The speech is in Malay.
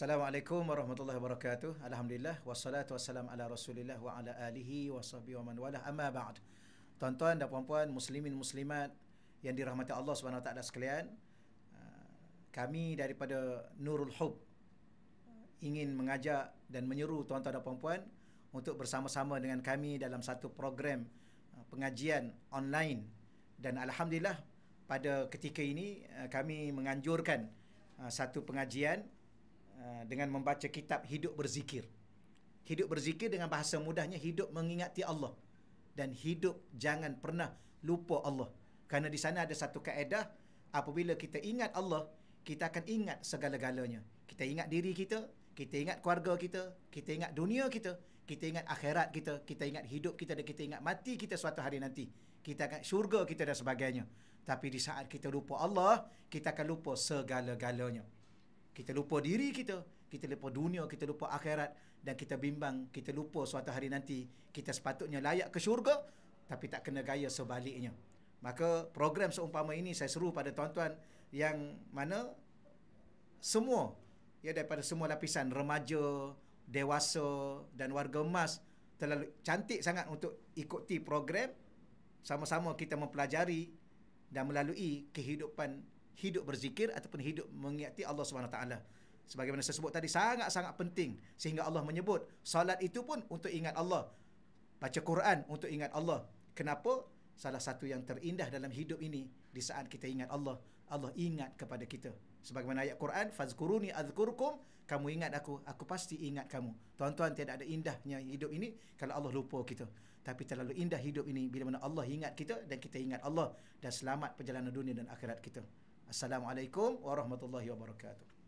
Assalamualaikum warahmatullahi wabarakatuh. Alhamdulillah wassalatu wassalam ala Rasulillah wa ala alihi wa sahbihi wa man walah. Amma ba'd. Tuan-tuan dan puan-puan, muslimin muslimat yang dirahmati Allah Subhanahu wa taala sekalian, kami daripada Nurul Hub ingin mengajak dan menyeru tuan-tuan dan puan-puan untuk bersama-sama dengan kami dalam satu program pengajian online. Dan alhamdulillah pada ketika ini kami menganjurkan satu pengajian dengan membaca kitab Hidup Berzikir. Hidup berzikir dengan bahasa mudahnya hidup mengingati Allah dan hidup jangan pernah lupa Allah. Kerana di sana ada satu kaedah, apabila kita ingat Allah, kita akan ingat segala-galanya. Kita ingat diri kita ingat keluarga kita ingat dunia kita ingat akhirat kita ingat hidup kita dan kita ingat mati kita suatu hari nanti. Kita akan syurga kita dan sebagainya. Tapi di saat kita lupa Allah, kita akan lupa segala-galanya. Kita lupa diri kita lupa dunia, kita lupa akhirat, dan kita bimbang, kita lupa suatu hari nanti kita sepatutnya layak ke syurga, tapi tak kena gaya sebaliknya. Maka program seumpama ini saya seru pada tuan-tuan yang mana semua, ya, daripada semua lapisan, remaja, dewasa dan warga emas, terlalu cantik sangat untuk ikuti program. Sama-sama kita mempelajari dan melalui kehidupan hidup berzikir ataupun hidup mengingati Allah Subhanahu Wa Taala. Sebagaimana saya sebut tadi, sangat-sangat penting sehingga Allah menyebut salat itu pun untuk ingat Allah, baca Quran untuk ingat Allah. Kenapa? Salah satu yang terindah dalam hidup ini, di saat kita ingat Allah, Allah ingat kepada kita. Sebagaimana ayat Quran, fazkuruni adzkurkum, kamu ingat aku pasti ingat kamu. Tuan-tuan, tiada ada indahnya hidup ini kalau Allah lupa kita. Tapi terlalu indah hidup ini bila mana Allah ingat kita dan kita ingat Allah, dan selamat perjalanan dunia dan akhirat kita. Assalamualaikum warahmatullahi wabarakatuh.